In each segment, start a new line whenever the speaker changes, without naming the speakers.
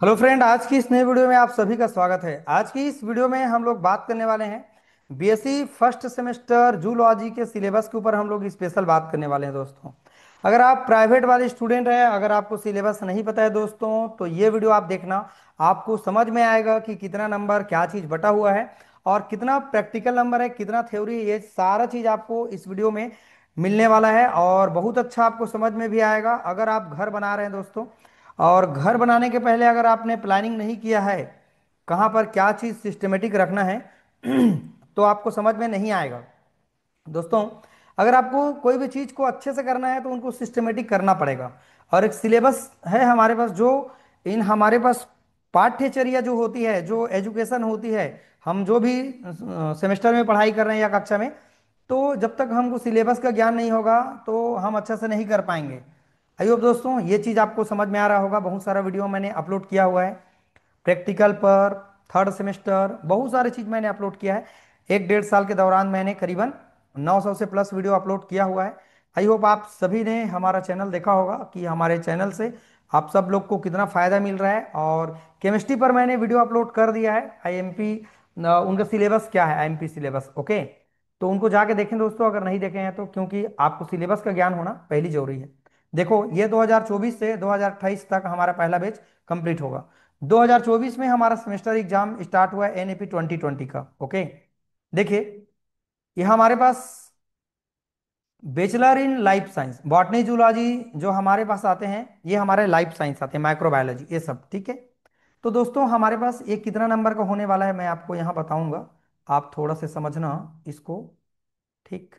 Hello friend, आज की इस नई वीडियो में आप सभी का स्वागत है। आज की इस वीडियो में हम लोग बात करने वाले हैं बीएससी फर्स्ट सेमेस्टर जूलॉजी के सिलेबस के ऊपर। हम लोग स्पेशल बात करने वाले हैं दोस्तों। अगर आप प्राइवेट वाले स्टूडेंट हैं, अगर आपको सिलेबस नहीं पता है दोस्तों, तो ये वीडियो आप देखना। आपको समझ में आएगा कि कितना नंबर क्या चीज़ बटा हुआ है और कितना प्रैक्टिकल नंबर है, कितना थ्योरी, ये सारा चीज़ आपको इस वीडियो में मिलने वाला है और बहुत अच्छा आपको समझ में भी आएगा। अगर आप घर बना रहे हैं दोस्तों, और घर बनाने के पहले अगर आपने प्लानिंग नहीं किया है कहाँ पर क्या चीज़ सिस्टमेटिक रखना है तो आपको समझ में नहीं आएगा दोस्तों। अगर आपको कोई भी चीज़ को अच्छे से करना है तो उनको सिस्टमेटिक करना पड़ेगा। और एक सिलेबस है हमारे पास, जो इन हमारे पास पाठ्यचर्या जो होती है, जो एजुकेशन होती है, हम जो भी सेमेस्टर में पढ़ाई कर रहे हैं या कक्षा में, तो जब तक हमको सिलेबस का ज्ञान नहीं होगा तो हम अच्छे से नहीं कर पाएंगे। आई होप दोस्तों ये चीज़ आपको समझ में आ रहा होगा। बहुत सारा वीडियो मैंने अपलोड किया हुआ है प्रैक्टिकल पर, थर्ड सेमेस्टर, बहुत सारी चीज़ मैंने अपलोड किया है। एक डेढ़ साल के दौरान मैंने करीबन 900 से प्लस वीडियो अपलोड किया हुआ है। आई होप आप सभी ने हमारा चैनल देखा होगा कि हमारे चैनल से आप सब लोग को कितना फ़ायदा मिल रहा है। और केमिस्ट्री पर मैंने वीडियो अपलोड कर दिया है, आईएमपी, उनका सिलेबस क्या है, आईएमपी सिलेबस, ओके। तो उनको जाके देखें दोस्तों, अगर नहीं देखे हैं तो, क्योंकि आपको सिलेबस का ज्ञान होना पहली जरूरी है। देखो, ये 2024 से 2028 तक हमारा पहला बैच कंप्लीट होगा। 2024 में हमारा सेमेस्टर एग्जाम स्टार्ट हुआ है एनएपी 2020 का, ओके। देखिए, ये हमारे पास bachelor in life science, botany zoology जो हमारे पास आते हैं, ये हमारे लाइफ साइंस आते हैं, माइक्रोबायोलॉजी, ये सब ठीक है। तो दोस्तों हमारे पास ये कितना नंबर का होने वाला है मैं आपको यहाँ बताऊंगा, आप थोड़ा से समझना इसको, ठीक।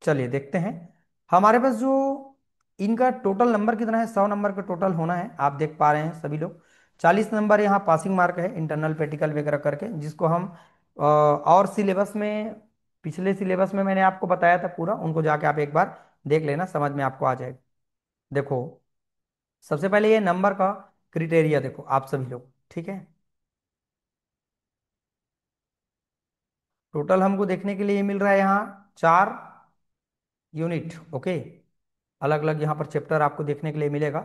चलिए देखते हैं हमारे पास जो इनका टोटल नंबर कितना है। 100 नंबर का टोटल होना है, आप देख पा रहे हैं सभी लोग। 40 नंबर यहाँ पासिंग मार्क है, इंटरनल प्रैक्टिकल वगैरह करके, जिसको हम और सिलेबस में, पिछले सिलेबस में मैंने आपको बताया था पूरा, उनको जाके आप एक बार देख लेना, समझ में आपको आ जाएगा। देखो, सबसे पहले ये नंबर का क्रिटेरिया देखो आप सभी लोग, ठीक है। टोटल हमको देखने के लिए ये मिल रहा है यहाँ 4 यूनिट, ओके। अलग अलग यहाँ पर चैप्टर आपको देखने के लिए मिलेगा।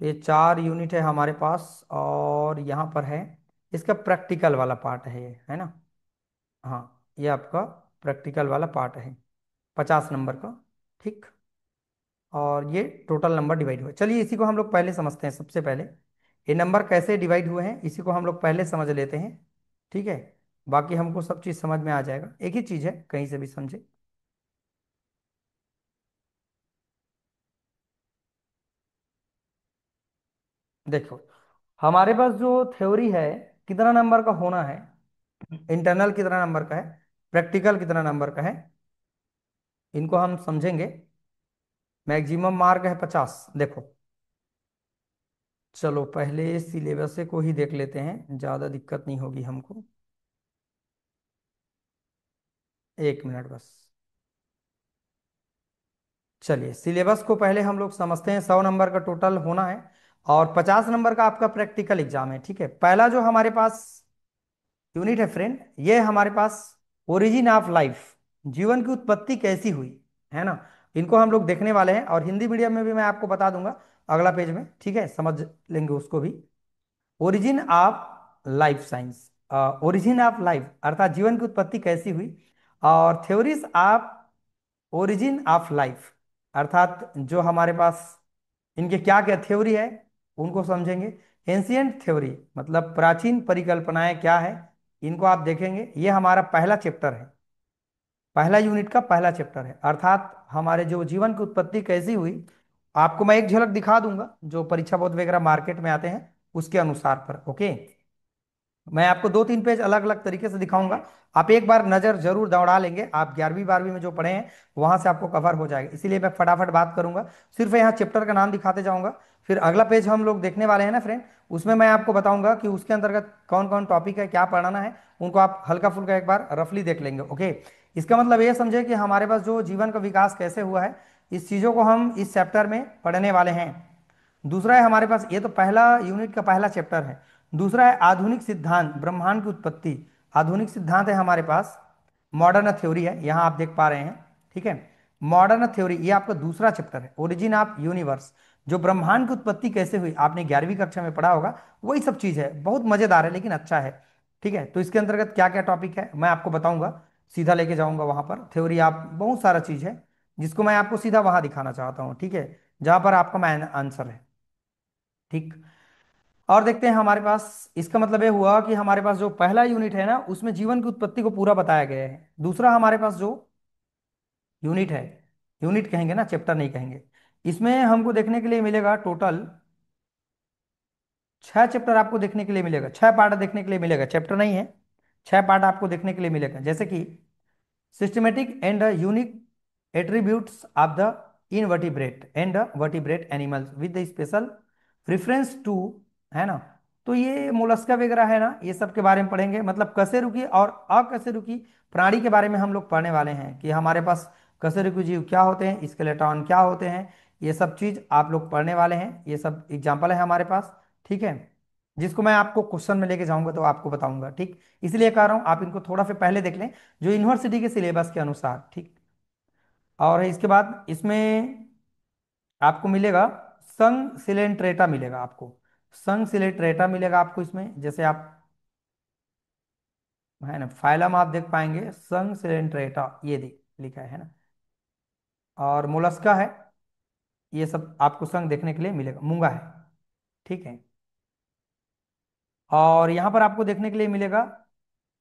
ये 4 यूनिट है हमारे पास, और यहाँ पर है इसका प्रैक्टिकल वाला पार्ट है ये, है ना। हाँ, ये आपका प्रैक्टिकल वाला पार्ट है, 50 नंबर का, ठीक। और ये टोटल नंबर डिवाइड हुआ, चलिए इसी को हम लोग पहले समझते हैं। सबसे पहले ये नंबर कैसे डिवाइड हुए हैं इसी को हम लोग पहले समझ लेते हैं, ठीक है। बाकी हमको सब चीज़ समझ में आ जाएगा, एक ही चीज़ है, कहीं से भी समझे। देखो, हमारे पास जो थ्योरी है कितना नंबर का होना है, इंटरनल कितना नंबर का है, प्रैक्टिकल कितना नंबर का है, इनको हम समझेंगे। मैक्सिमम मार्क है 50, देखो। चलो पहले सिलेबस को ही देख लेते हैं, ज़्यादा दिक्कत नहीं होगी हमको। एक मिनट बस। चलिए सिलेबस को पहले हम लोग समझते हैं। 100 नंबर का टोटल होना है और 50 नंबर का आपका प्रैक्टिकल एग्जाम है, ठीक है। पहला जो हमारे पास यूनिट है फ्रेंड, ये हमारे पास ओरिजिन ऑफ लाइफ, जीवन की उत्पत्ति कैसी हुई, है ना। इनको हम लोग देखने वाले हैं, और हिंदी मीडियम में भी मैं आपको बता दूंगा अगला पेज में, ठीक है, समझ लेंगे उसको भी। Origin of life science, origin of life अर्थात जीवन की उत्पत्ति कैसी हुई, और theories of origin of life अर्थात जो हमारे पास इनके क्या क्या थ्योरी है उनको समझेंगे। एंशियंट थ्योरी मतलब प्राचीन परिकल्पनाएं क्या है, इनको आप देखेंगे। ये हमारा पहला चैप्टर है, पहला यूनिट का पहला चैप्टर है, अर्थात हमारे जो जीवन की उत्पत्ति कैसी हुई। आपको मैं एक झलक दिखा दूंगा जो परीक्षा बोर्ड वगैरह मार्केट में आते हैं उसके अनुसार पर, ओके। मैं आपको 2-3 पेज अलग अलग तरीके से दिखाऊंगा, आप एक बार नजर जरूर दौड़ा लेंगे। आप 11वीं 12वीं में जो पढ़े हैं वहां से आपको कवर हो जाएगा, इसीलिए मैं फटाफट बात करूंगा, सिर्फ यहाँ चैप्टर का नाम दिखाते जाऊंगा। फिर अगला पेज हम लोग देखने वाले हैं ना फ्रेंड, उसमें मैं आपको बताऊंगा कि उसके अंतर्गत कौन कौन टॉपिक है, क्या पढ़ाना है, उनको आप हल्का फुल्का एक बार रफली देख लेंगे, ओके। इसका मतलब ये समझे कि हमारे पास जो जीवन का विकास कैसे हुआ है, इस चीज़ों को हम इस चैप्टर में पढ़ने वाले हैं। दूसरा है हमारे पास, ये तो पहला यूनिट का पहला चैप्टर है। दूसरा है आधुनिक सिद्धांत, ब्रह्मांड की उत्पत्ति। आधुनिक सिद्धांत है हमारे पास, मॉडर्न थ्योरी है, यहाँ आप देख पा रहे हैं। ठीक है, मॉडर्न थ्योरी ये आपका दूसरा चैप्टर है। ओरिजिन ऑफ यूनिवर्स, जो ब्रह्मांड की उत्पत्ति कैसे हुई, आपने 11वीं कक्षा में पढ़ा होगा, वही सब चीज़ है। बहुत मजेदार है लेकिन अच्छा है। ठीक है, तो इसके अंतर्गत क्या क्या टॉपिक है मैं आपको बताऊंगा, सीधा लेके जाऊंगा वहां पर। थ्योरी आप बहुत सारा चीज है जिसको मैं आपको सीधा वहां दिखाना चाहता हूँ। ठीक है, जहां पर आपका मैन आंसर है। ठीक, और देखते हैं हमारे पास, इसका मतलब ये हुआ कि हमारे पास जो पहला यूनिट है ना, उसमें जीवन की उत्पत्ति को पूरा बताया गया है। दूसरा हमारे पास जो यूनिट है, यूनिट कहेंगे ना, चैप्टर नहीं कहेंगे, इसमें हमको देखने के लिए मिलेगा टोटल 6 चैप्टर आपको देखने के लिए मिलेगा, 6 पार्ट देखने के लिए मिलेगा, चैप्टर नहीं है। 6 पार्ट आपको देखने के लिए मिलेगा, जैसे कि systematic and unique attributes of the invertebrate and vertebrate animals with the special reference to, है ना। तो ये मोलस्का वगैरह है ना, ये सब के बारे में पढ़ेंगे, मतलब कशेरुकी और अकशेरुकी प्राणी के बारे में हम लोग पढ़ने वाले हैं कि हमारे पास कशेरुकी जीव क्या होते हैं, स्केलेटन क्या होते हैं, ये सब चीज आप लोग पढ़ने वाले हैं। ये सब एग्जाम्पल है हमारे पास। ठीक है, जिसको मैं आपको क्वेश्चन में लेके जाऊंगा तो आपको बताऊंगा। ठीक, इसलिए कह रहा हूं आप इनको थोड़ा सा पहले देख लें, जो यूनिवर्सिटी के सिलेबस के अनुसार। ठीक, और इसके बाद इसमें आपको मिलेगा संग सिलेंट्रेटा मिलेगा आपको, संग सिलेंट्रेटा मिलेगा आपको इसमें, जैसे आप, है ना, फाइलम आप देख पाएंगे संग सिलेंट्रेटा, ये देख लिखा है ना। और मोलस्का है, ये सब आपको संग देखने के लिए मिलेगा, मूंगा है। ठीक है, और यहाँ पर आपको देखने के लिए मिलेगा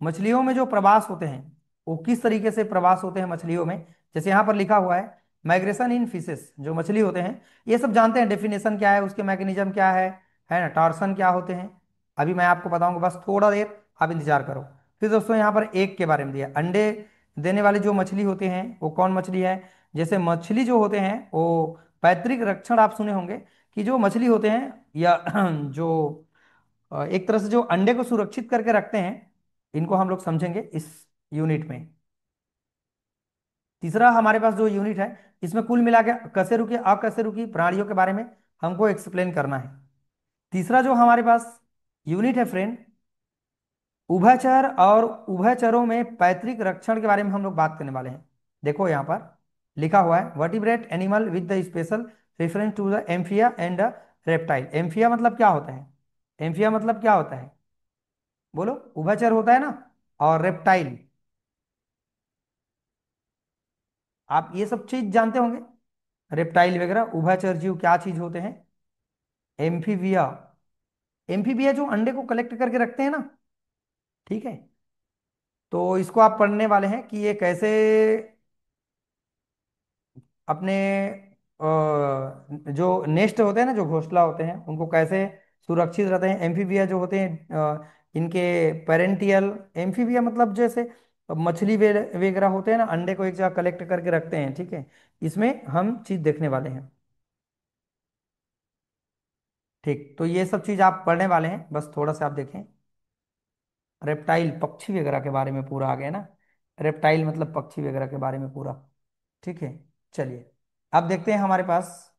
मछलियों में जो प्रवास होते हैं, वो किस तरीके से प्रवास होते हैं मछलियों में। जैसे यहाँ पर लिखा हुआ है माइग्रेशन इन फिशेस, जो मछली होते हैं, ये सब जानते हैं, डेफिनेशन क्या है, उसके मैकेनिज्म क्या है ना, टॉर्सन क्या होते हैं, अभी मैं आपको बताऊंगा, बस थोड़ा देर आप इंतजार करो। फिर दोस्तों यहाँ पर एक के बारे में दिया, अंडे देने वाले जो मछली होते हैं वो कौन मछली है। जैसे मछली जो होते हैं वो पैतृक रक्षण आप सुने होंगे, कि जो मछली होते हैं या जो एक तरह से जो अंडे को सुरक्षित करके रखते हैं, इनको हम लोग समझेंगे इस यूनिट में। तीसरा हमारे पास जो यूनिट है, इसमें कुल मिला के कशेरुकी अकशेरुकी प्राणियों के बारे में हमको एक्सप्लेन करना है। तीसरा जो हमारे पास यूनिट है फ्रेंड, उभयचर और उभयचरों में पैतृक रक्षण के बारे में हम लोग बात करने वाले हैं। देखो यहाँ पर लिखा हुआ है vertebrate animal with the special reference to the amphibia and reptile. Amphibia मतलब क्या होता है, एम्फिया मतलब क्या होता है, बोलो, उभयचर होता है ना, और रेप्टाइल, आप ये सब चीज जानते होंगे, रेप्टाइल वगैरह, उभयचर जीव क्या चीज होते हैं, एम्फीबिया। एम्फीबिया जो अंडे को कलेक्ट करके रखते हैं ना। ठीक है, तो इसको आप पढ़ने वाले हैं कि ये कैसे अपने जो नेस्ट होते हैं ना, जो घोंसला होते हैं, उनको कैसे सुरक्षित रहते हैं। एम्फीबिया जो होते हैं इनके पेरेंटियल, एम्फीबिया मतलब जैसे मछली वगैरह होते हैं ना, अंडे को एक जगह कलेक्ट करके रखते हैं। ठीक है, इसमें हम चीज देखने वाले हैं। ठीक, तो ये सब चीज आप पढ़ने वाले हैं, बस थोड़ा सा आप देखें। रेप्टाइल पक्षी वगैरह के बारे में पूरा आ गया ना, रेप्टाइल मतलब पक्षी वगैरह के बारे में पूरा। ठीक है, चलिए अब देखते हैं हमारे पास।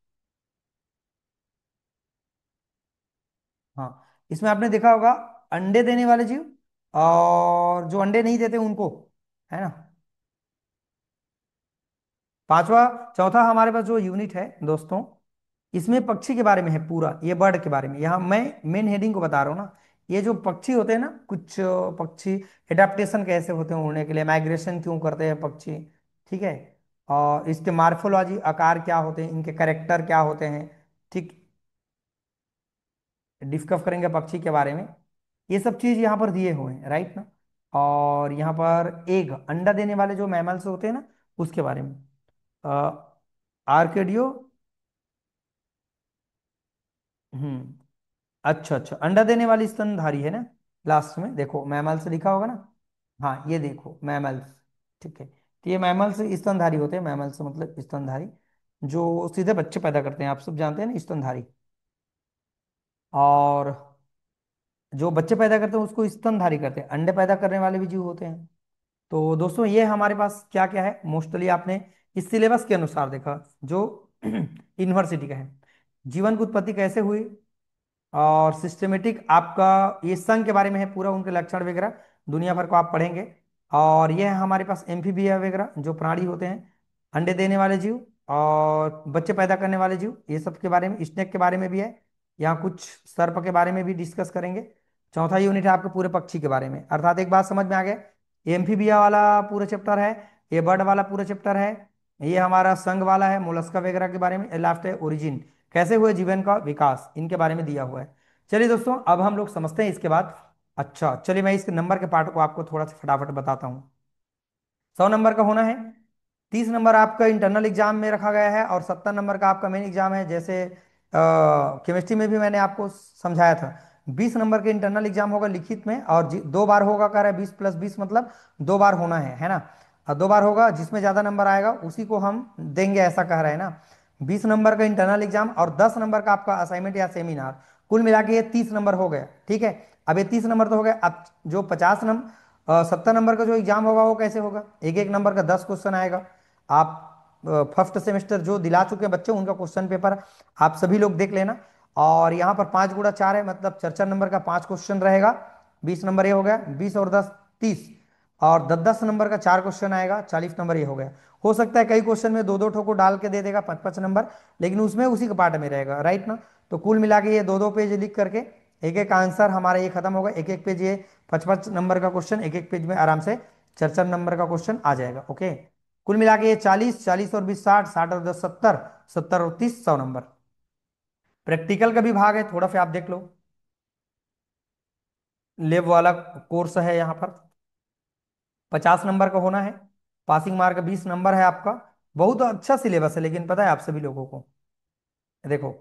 हाँ, इसमें आपने देखा होगा अंडे देने वाले जीव और जो अंडे नहीं देते उनको, है ना। पांचवा, चौथा हमारे पास जो यूनिट है दोस्तों, इसमें पक्षी के बारे में है पूरा, ये बर्ड के बारे में, यहाँ मैं मेन हेडिंग को बता रहा हूँ ना। ये जो पक्षी होते हैं ना, कुछ पक्षी एडेप्टेशन कैसे होते हैं उड़ने के लिए, माइग्रेशन क्यों करते हैं पक्षी। ठीक है, और इसके मार्फोलॉजी, आकार क्या होते हैं, इनके करेक्टर क्या होते हैं। ठीक, डिस्कस करेंगे पक्षी के बारे में। ये सब चीज यहाँ पर दिए हुए हैं, राइट ना। और यहाँ पर एग, अंडा देने वाले जो मैमल्स होते हैं ना, उसके बारे में, आर्केडियो। हम्म, अच्छा अच्छा, अंडा देने वाली स्तनधारी है ना, लास्ट में देखो मैमल्स लिखा होगा ना। हाँ, ये देखो मैमल्स। ठीक है, तो ये मैमल्स स्तनधारी होते हैं, मैमल्स मतलब स्तनधारी, जो सीधे बच्चे पैदा करते हैं, आप सब जानते हैं ना, स्तनधारी। और जो बच्चे पैदा करते हैं उसको स्तनधारी करते हैं, अंडे पैदा करने वाले भी जीव होते हैं। तो दोस्तों ये हमारे पास क्या क्या है, मोस्टली आपने इस सिलेबस के अनुसार देखा, जो यूनिवर्सिटी का है। जीवन की उत्पत्ति कैसे हुई, और सिस्टमेटिक आपका ये संघ के बारे में है पूरा, उनके लक्षण वगैरह दुनिया भर को आप पढ़ेंगे। और ये है हमारे पास एम्फीबिया वगैरह जो प्राणी होते हैं, अंडे देने वाले जीव और बच्चे पैदा करने वाले जीव, ये सब के बारे में, स्नेक के बारे में भी है। यहाँ कुछ सर्प के बारे में भी डिस्कस करेंगे। चौथा यूनिट है आपके पूरे पक्षी के बारे में, अर्थात एक बात समझ में आ गया, एम्फीबिया वाला पूरा चैप्टर है, ये बर्ड वाला पूरा चैप्टर है, ये हमारा संघ वाला है मोलस्का वगैरह के बारे में, लास्ट है ओरिजिन, कैसे हुए जीवन का विकास, इनके बारे में दिया हुआ है। चलिए दोस्तों, अब हम लोग समझते हैं इसके बाद। अच्छा चलिए, मैं इसके नंबर के पार्ट को आपको थोड़ा सा फटाफट बताता हूँ। 100 नंबर का होना है। 30 नंबर आपका इंटरनल एग्जाम में रखा गया है, और 70 नंबर का आपका मेन एग्जाम है। जैसे केमिस्ट्री में भी मैंने आपको समझाया था, 20 नंबर के इंटरनल एग्जाम होगा लिखित में, और 2 बार होगा, कह रहा है 20 + 20 मतलब 2 बार होना है ना। और 2 बार होगा, जिसमें ज़्यादा नंबर आएगा उसी को हम देंगे, ऐसा कह रहा है ना। 20 नंबर का इंटरनल एग्जाम और 10 नंबर का आपका असाइनमेंट या सेमिनार, कुल मिला के ये 30 नंबर हो गया, ठीक है। अब ये 30 नंबर तो हो गया, अब जो 50 नंबर 70 नंबर का जो एग्जाम होगा वो कैसे होगा, एक एक नंबर का 10 क्वेश्चन आएगा। आप फर्स्ट सेमेस्टर जो दिला चुके हैं बच्चे, उनका क्वेश्चन पेपर आप सभी लोग देख लेना। और यहाँ पर 5 × 4 है, मतलब 4 4 नंबर का 5 क्वेश्चन रहेगा। 20 नंबर ये हो गया, 20 और 10 30, और 10 10 नंबर का 4 क्वेश्चन आएगा, 40 नंबर ये हो गया। हो सकता है कई क्वेश्चन में दो दो ठोको डाल के दे देगा, 5 5 नंबर, लेकिन उसमें उसी के पार्ट में रहेगा, राइट ना। तो कुल मिला के ये दो दो पेज लिख करके एक एक आंसर हमारा ये खत्म होगा, एक एक पेज ये 5 5 नंबर का क्वेश्चन, एक एक पेज में आराम से 4 4 नंबर का क्वेश्चन आ जाएगा, ओके। कुल मिला के ये 40, 40 और 20 60, 60 और 10 70, 70 और 30 100 नंबर। प्रैक्टिकल का भी भाग है, थोड़ा सा आप देख लो, लेब वाला कोर्स है यहाँ पर। 50 नंबर का होना है, पासिंग मार्क 20 नंबर है आपका। बहुत अच्छा सिलेबस है, लेकिन पता है आप सभी लोगों को, देखो,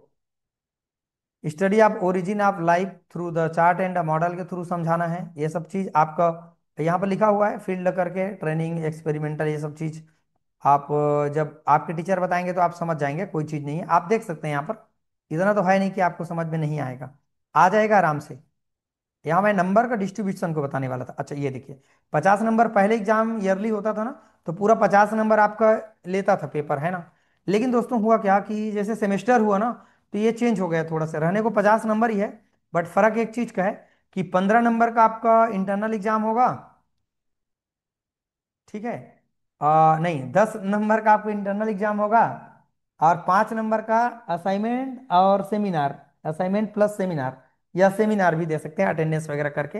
study of origin of life through the chart and model के थ्रू समझाना है, ये सब चीज आपका यहाँ पर लिखा हुआ है, फील्ड करके ट्रेनिंग एक्सपेरिमेंटल, ये सब चीज आप जब आपके टीचर बताएंगे तो आप समझ जाएंगे, कोई चीज नहीं है, आप देख सकते हैं यहाँ पर। इतना तो है नहीं कि आपको समझ में नहीं आएगा, आ जाएगा आराम से। यहाँ मैं नंबर का डिस्ट्रीब्यूशन को बताने वाला था। अच्छा ये देखिए, 50 नंबर पहले एग्जाम ईयरली होता था ना, तो पूरा 50 नंबर आपका लेता था पेपर, है ना। लेकिन दोस्तों हुआ क्या कि जैसे सेमेस्टर हुआ ना, तो ये चेंज हो गया, थोड़ा सा रहने को 50 नंबर ही है, बट फर्क एक चीज का है कि 15 नंबर का आपका इंटरनल एग्जाम होगा, ठीक है। नहीं, 10 नंबर का आपको इंटरनल एग्जाम होगा, और 5 नंबर का असाइनमेंट और सेमिनार, असाइनमेंट प्लस सेमिनार, या सेमिनार भी दे सकते हैं अटेंडेंस वगैरह करके,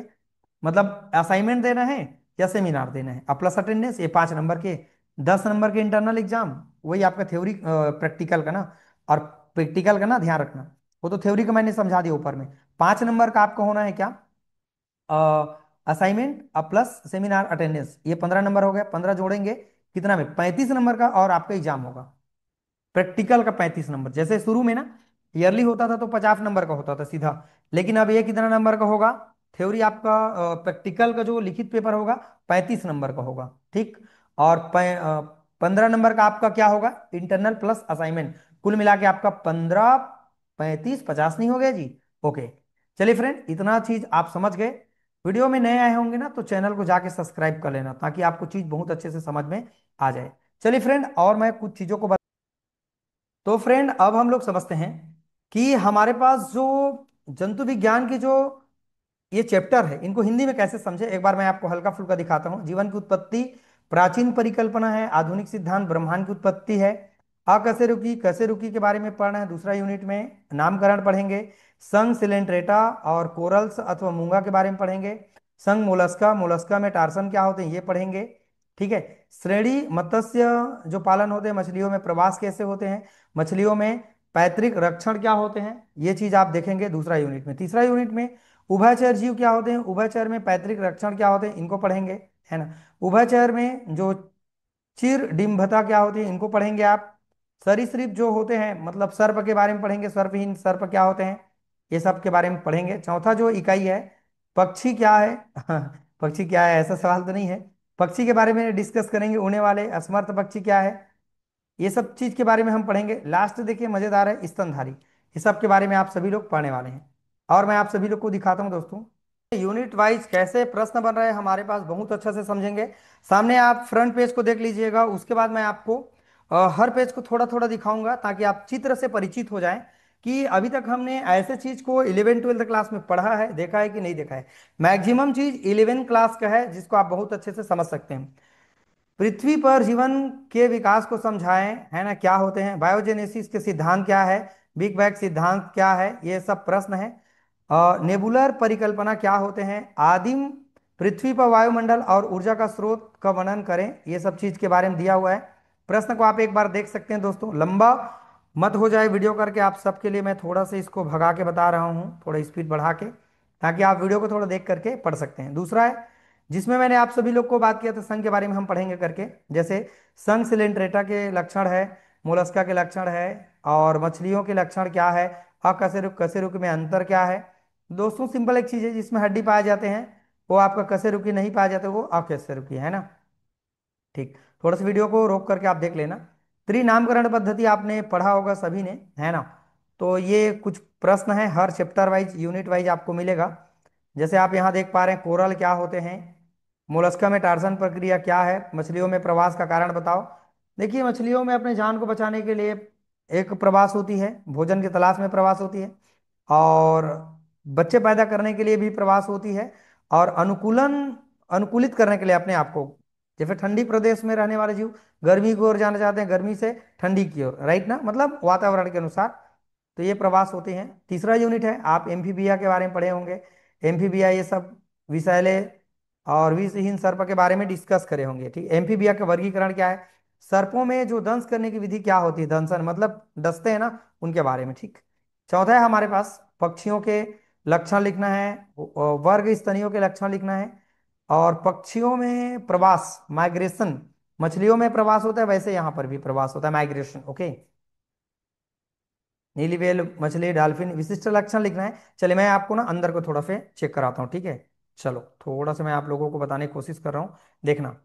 मतलब असाइनमेंट देना है या सेमिनार देना है, और प्लस अटेंडेंस, ये 5 नंबर के। 10 नंबर के इंटरनल एग्जाम, वही आपका थ्योरी प्रैक्टिकल का ना, और प्रैक्टिकल का ना ध्यान रखना, वो तो थ्योरी का मैंने समझा दिया ऊपर में। 5 नंबर का आपका होना है क्या, असाइनमेंट अब प्लस सेमिनार अटेंडेंस, ये 15 नंबर हो गया, 15 जोड़ेंगे कितना में, 35 नंबर का, और आपका एग्जाम होगा प्रैक्टिकल का 35 नंबर। जैसे शुरू में ना ईयरली होता था तो 50 नंबर का होता था सीधा, लेकिन अब ये कितना नंबर का होगा, थ्योरी आपका प्रैक्टिकल का जो लिखित पेपर होगा 35 नंबर का होगा, ठीक। और 15 नंबर का आपका क्या होगा, इंटरनल प्लस असाइनमेंट, कुल मिला के आपका 15 35 50 नहीं हो गया जी, ओके। चलिए फ्रेंड, इतना चीज आप समझ गए। वीडियो में नए आए होंगे ना, तो चैनल को जाके सब्सक्राइब कर लेना, ताकि आपको चीज बहुत अच्छे से समझ में आ जाए। चलिए फ्रेंड, और मैं कुछ चीजों को, तो फ्रेंड अब हम लोग समझते हैं कि हमारे पास जो जंतु विज्ञान की जो ये चैप्टर है, इनको हिंदी में कैसे समझे, एक बार मैं आपको हल्का फुल्का दिखाता हूँ। जीवन की उत्पत्ति प्राचीन परिकल्पना है, आधुनिक सिद्धांत ब्रह्मांड की उत्पत्ति है, आ कैसे रुकी के बारे में पढ़ना है दूसरा यूनिट में, नामकरण पढ़ेंगे, संघ सिलेंट्रेटा और कोरल्स अथवा मूंगा के बारे में पढ़ेंगे, संघ मोलस्का, मोलस्का में टार्सन क्या होते हैं ये पढ़ेंगे, ठीक है। श्रेणी मत्स्य जो पालन होते हैं, मछलियों में प्रवास कैसे होते हैं, मछलियों में पैतृक रक्षण क्या होते हैं, ये चीज आप देखेंगे दूसरा यूनिट में। तीसरा यूनिट में उभयचर जीव क्या होते हैं, उभयचर में पैतृक रक्षण क्या होते हैं, इनको पढ़ेंगे, है ना। उभयचर में जो चिर डिम्भता क्या होती है, इनको पढ़ेंगे आप। सरीसृप जो होते हैं, मतलब सर्प के बारे में पढ़ेंगे, सर्पहीन सर्प क्या होते हैं, ये सब के बारे में पढ़ेंगे। चौथा जो इकाई है, पक्षी क्या है पक्षी क्या है, ऐसा सवाल तो नहीं है, पक्षी के बारे में डिस्कस करेंगे, उड़ने वाले असमर्थ पक्षी क्या है, ये सब चीज के बारे में हम पढ़ेंगे। लास्ट देखिए मजेदार है, स्तनधारी, ये सब के बारे में आप सभी लोग पढ़ने वाले हैं। और मैं आप सभी लोग को दिखाता हूँ दोस्तों, यूनिट वाइज कैसे प्रश्न बन रहे हैं हमारे पास, बहुत अच्छा से समझेंगे। सामने आप फ्रंट पेज को देख लीजिएगा, उसके बाद मैं आपको हर पेज को थोड़ा थोड़ा दिखाऊंगा, ताकि आप चित्र से परिचित हो जाएं कि अभी तक हमने ऐसे चीज को 11 12 क्लास में पढ़ा है, देखा है कि नहीं देखा है। मैक्सिमम चीज 11 क्लास का है जिसको आप बहुत अच्छे से समझ सकते हैं। पृथ्वी पर जीवन के विकास को समझाएं, है ना, क्या होते हैं बायोजेनेसिस के सिद्धांत क्या है, बिग बैंग सिद्धांत क्या है, ये सब प्रश्न है। नेबुलर परिकल्पना क्या होते हैं, आदिम पृथ्वी पर वायुमंडल और ऊर्जा का स्रोत का वर्णन करें, ये सब चीज के बारे में दिया हुआ है। प्रश्न को आप एक बार देख सकते हैं दोस्तों, लंबा मत हो जाए वीडियो करके, आप सबके लिए मैं थोड़ा सा इसको भगा के बता रहा हूँ, थोड़ा स्पीड बढ़ा के, ताकि आप वीडियो को थोड़ा देख करके पढ़ सकते हैं। दूसरा है जिसमें मैंने आप सभी लोग को बात किया था संघ के बारे में, हम पढ़ेंगे करके, जैसे संघ सिलेंट्रेटा के लक्षण है, मोलस्का के लक्षण है, और मछलियों के लक्षण क्या है, अकशेरुक कशेरुक में अंतर क्या है। दोस्तों सिंपल एक चीज है, जिसमें हड्डी पाए जाते हैं वो आपका कशेरुकी, नहीं पाए जाते वो अकशेरुकी, है ना। ठीक, थोड़ा सा वीडियो को रोक करके आप देख लेना। त्रिनामकरण पद्धति आपने पढ़ा होगा सभी ने, है ना। तो ये कुछ प्रश्न है, हर चैप्टर वाइज यूनिट वाइज आपको मिलेगा। जैसे आप यहाँ देख पा रहे हैं, कोरल क्या होते हैं, मोलस्का में टार्सन प्रक्रिया क्या है, मछलियों में प्रवास का कारण बताओ। देखिए मछलियों में अपने जान को बचाने के लिए एक प्रवास होती है, भोजन की तलाश में प्रवास होती है, और बच्चे पैदा करने के लिए भी प्रवास होती है, और अनुकूलित करने के लिए अपने आप को, जैसे ठंडी प्रदेश में रहने वाले जीव गर्मी की ओर जाना चाहते हैं, गर्मी से ठंडी की ओर, राइट ना, मतलब वातावरण के अनुसार। तो ये प्रवास होते हैं। तीसरा यूनिट है, आप एम्फीबिया के बारे में पढ़े होंगे। एम्फीबिया ये सब विषैले और विषहीन सर्प के बारे में डिस्कस करे होंगे, ठीक। एम्फीबिया का वर्गीकरण क्या है, सर्पों में जो दंश करने की विधि क्या होती है, दंशन मतलब डसते हैं ना, उनके बारे में, ठीक। चौथा है हमारे पास पक्षियों के लक्षण लिखना है, वर्ग स्तनियों के लक्षण लिखना है, और पक्षियों में प्रवास माइग्रेशन, मछलियों में प्रवास होता है वैसे यहाँ पर भी प्रवास होता है, माइग्रेशन, ओके। नीली व्हेल मछली डाल्फिन विशिष्ट लक्षण लिखना है। चलिए मैं आपको ना अंदर को थोड़ा से चेक कराता हूँ, ठीक है। चलो थोड़ा सा मैं आप लोगों को बताने की कोशिश कर रहा हूँ, देखना।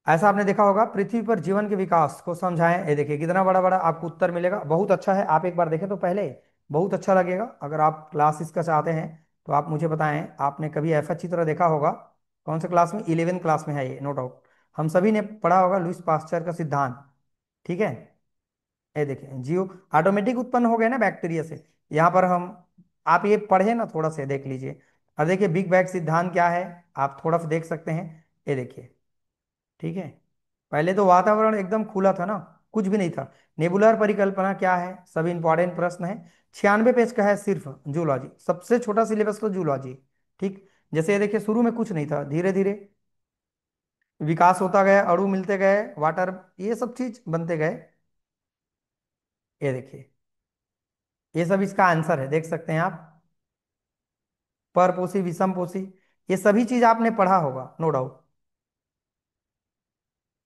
ऐसा आपने देखा होगा, पृथ्वी पर जीवन के विकास को समझाएं, ये देखिए कितना बड़ा बड़ा आपको उत्तर मिलेगा, बहुत अच्छा है। आप एक बार देखें तो पहले बहुत अच्छा लगेगा। अगर आप क्लास इसका चाहते हैं तो आप मुझे बताएं, आपने कभी ऐसा चित्र देखा होगा, कौन से क्लास में, 11 क्लास में है ये, नो डाउट। हम सभी ने पढ़ा होगा लुईस पास्चर का सिद्धांत, ठीक है। ये देखिए जीव ऑटोमेटिक उत्पन्न हो गए ना बैक्टीरिया से, यहाँ पर हम, आप ये पढ़े ना, थोड़ा सा देख लीजिए। और देखिए बिग बैंग सिद्धांत क्या है, आप थोड़ा सा देख सकते हैं, ये देखिए, ठीक है। पहले तो वातावरण एकदम खुला था ना, कुछ भी नहीं था। नेबुलर परिकल्पना क्या है, सभी इंपॉर्टेंट प्रश्न है। 96 पेज का है सिर्फ जूलॉजी, सबसे छोटा सिलेबस तो जूलॉजी, ठीक। जैसे ये देखिए शुरू में कुछ नहीं था, धीरे धीरे विकास होता गया, अणु मिलते गए, वाटर, ये सब चीज बनते गए। ये देखिए, ये सब इसका आंसर है, देख सकते हैं आप। परपोषी, विषमपोषी, ये सभी चीज आपने पढ़ा होगा, नो डाउट।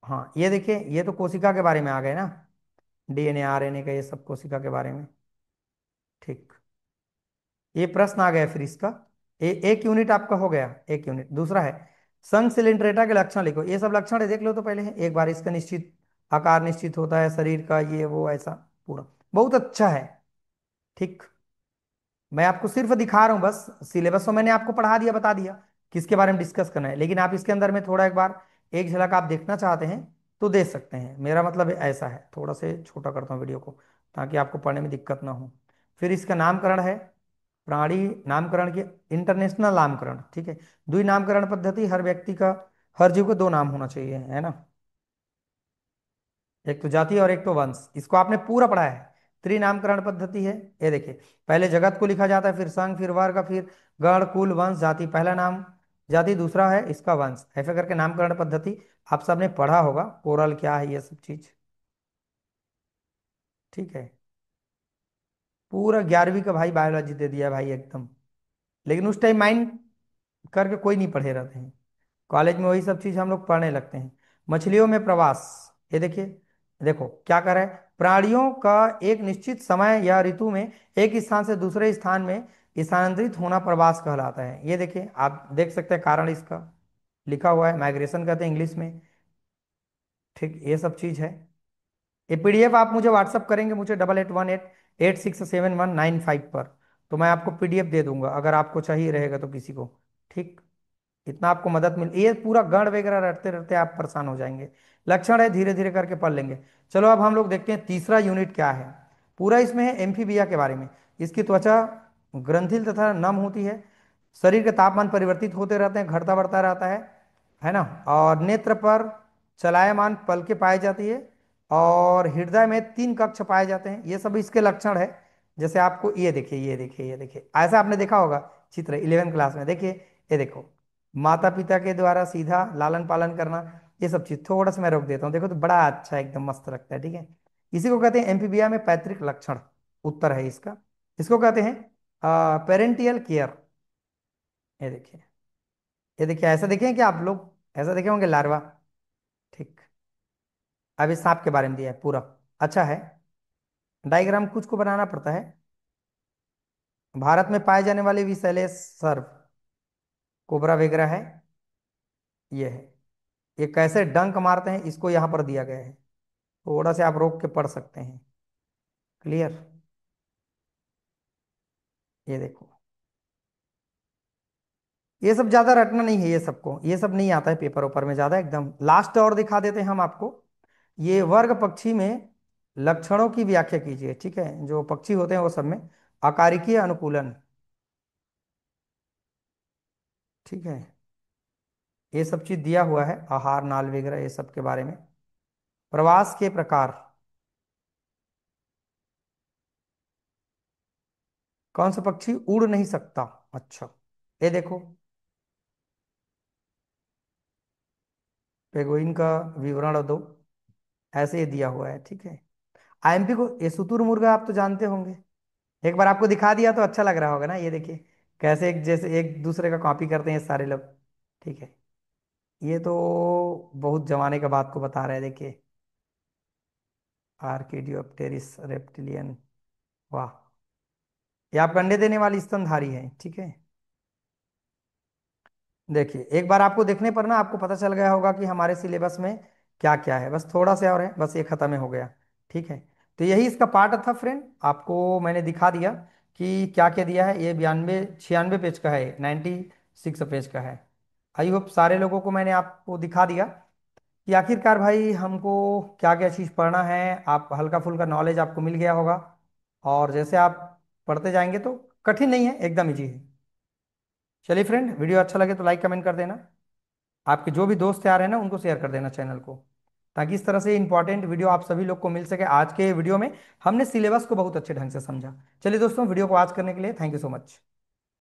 हाँ ये देखिए, ये तो कोशिका के बारे में आ गए ना, डीएनए आरएनए का, ये सब कोशिका के बारे में, ठीक। ये प्रश्न आ गया फिर इसका। एक यूनिट आपका हो गया, एक यूनिट। दूसरा है संघ सिलिंड्रेटा के लक्षण लिखो, ये सब लक्षण है देख लो तो पहले है एक बार, इसका निश्चित आकार निश्चित होता है शरीर का, ये वो ऐसा पूरा, बहुत अच्छा है, ठीक। मैं आपको सिर्फ दिखा रहा हूं बस, सिलेबस तो मैंने आपको पढ़ा दिया, बता दिया किसके बारे में डिस्कस करना है, लेकिन आप इसके अंदर में थोड़ा एक बार एक झलक आप देखना चाहते हैं तो दे सकते हैं। मेरा मतलब ऐसा है, थोड़ा से छोटा करता हूँ वीडियो को ताकि आपको पढ़ने में दिक्कत ना हो। फिर इसका नामकरण है, प्राणी नामकरण की, इंटरनेशनल नामकरण, ठीक है। द्वि नामकरण पद्धति, हर व्यक्ति का, हर जीव को दो नाम होना चाहिए, है ना, एक तो जाति और एक तो वंश, इसको आपने पूरा पढ़ा है। त्रिनामकरण पद्धति है, ये देखिए, पहले जगत को लिखा जाता है, फिर संघ, फिर वर्ग, फिर गण, कुल, वंश, जाति, पहला नाम जाति, दूसरा है इसका वंश, ऐसे करके नामकरण पद्धति आप सबने पढ़ा होगा। कोरल क्या है, ये सब चीज, ठीक है। पूरा 11वीं का भाई बायोलॉजी दे दिया है भाई एकदम, लेकिन उस टाइम माइंड करके कोई नहीं पढ़े रहते हैं, कॉलेज में वही सब चीज हम लोग पढ़ने लगते हैं। मछलियों में प्रवास, ये देखिए, देखो क्या कर रहा है, प्राणियों का एक निश्चित समय या ऋतु में एक स्थान से दूसरे स्थान में स्थानांतरित होना प्रवास कहलाता है। ये देखिए आप देख सकते हैं, कारण इसका लिखा हुआ है, माइग्रेशन कहते हैं इंग्लिश में, ठीक। ये सब चीज है। ये पीडीएफ आप मुझे व्हाट्सअप करेंगे, मुझे 8818867195 पर, तो मैं आपको पीडीएफ दे दूंगा अगर आपको चाहिए रहेगा तो किसी को, ठीक। इतना आपको मदद मिल, ये पूरा गण वगैरह रटते रटते आप परेशान हो जाएंगे। लक्षण है, धीरे धीरे करके पढ़ लेंगे। चलो अब हम लोग देखते हैं तीसरा यूनिट क्या है। पूरा इसमें है एम्फीबिया के बारे में। इसकी त्वचा ग्रंथिल तथा नम होती है। शरीर के तापमान परिवर्तित होते रहते हैं, घटता बढ़ता रहता है ना। और नेत्र पर चलायमान पलकें पाई जाती है। और हृदय में 3 कक्ष पाए जाते हैं। ये सब इसके लक्षण है। जैसे आपको ये देखिए, ये देखिए, ये देखिए, ऐसा आपने देखा होगा चित्र 11वीं क्लास में। देखिए, ये देखो, माता पिता के द्वारा सीधा लालन पालन करना, ये सब चीज। थोड़ा सा मैं रोक देता हूँ, देखो तो बड़ा अच्छा एकदम मस्त लगता है, ठीक है। इसी को कहते हैं एम्फीबिया में पैतृक लक्षण। उत्तर है इसका। इसको कहते हैं पेरेंटियल केयर। ये देखिए, ये देखिए, ऐसा देखें कि आप लोग ऐसा देखे होंगे लार्वा। ठीक। अब इस सांप के बारे में दिया है पूरा। अच्छा है। डायग्राम कुछ को बनाना पड़ता है। भारत में पाए जाने वाले विषैले सर्प कोबरा वगैरह है। ये है। ये कैसे डंक मारते हैं इसको यहाँ पर दिया गया है। थोड़ा से आप रोक के पढ़ सकते हैं। क्लियर। ये देखो, ये सब ज्यादा रटना नहीं है, ये सबको ये सब नहीं आता है पेपर ऊपर में ज्यादा। एकदम लास्ट और दिखा देते हैं हम आपको। ये वर्ग पक्षी में लक्षणों की व्याख्या कीजिए, ठीक है। जो पक्षी होते हैं वो सब में आकारिकीय अनुकूलन, ठीक है। ये सब चीज दिया हुआ है, आहार नाल वगैरह ये सब के बारे में। प्रवास के प्रकार। कौन सा पक्षी उड़ नहीं सकता? अच्छा, ये देखो, पेंगुइन का विवरण दो। ऐसे ही दिया हुआ है, ठीक है। आईएमपी को, ये सुतुर मुर्गा आप तो जानते होंगे। एक बार आपको दिखा दिया तो अच्छा लग रहा होगा ना। ये देखिए कैसे एक जैसे एक दूसरे का कॉपी करते हैं ये सारे लोग, ठीक है। ये तो बहुत जमाने का बात को बता रहे हैं, देखिए। आर्किडियोप्टेरिस रेप्टिलियन। वाह। ये आपको अंडे देने वाली स्तनधारी है, ठीक है। देखिए, एक बार आपको देखने पर ना आपको पता चल गया होगा कि हमारे सिलेबस में क्या क्या है। बस थोड़ा सा और है, बस ये खत्म हो गया, ठीक है। तो यही इसका पार्ट था फ्रेंड। आपको मैंने दिखा दिया कि क्या क्या दिया है। ये 96 पेज का है, 96 पेज का है। आई होप सारे लोगों को मैंने आपको दिखा दिया कि आखिरकार भाई हमको क्या क्या चीज़ पढ़ना है। आप हल्का फुल्का नॉलेज आपको मिल गया होगा। और जैसे आप पढ़ते जाएंगे तो कठिन नहीं है, एकदम इजी है। चलिए फ्रेंड, वीडियो अच्छा लगे तो लाइक कमेंट कर देना। आपके जो भी दोस्त यार हैं ना उनको शेयर कर देना चैनल को, ताकि इस तरह से इंपॉर्टेंट वीडियो आप सभी लोग को मिल सके। आज के वीडियो में हमने सिलेबस को बहुत अच्छे ढंग से समझा। चलिए दोस्तों, वीडियो को आज करने के लिए थैंक यू सो मच।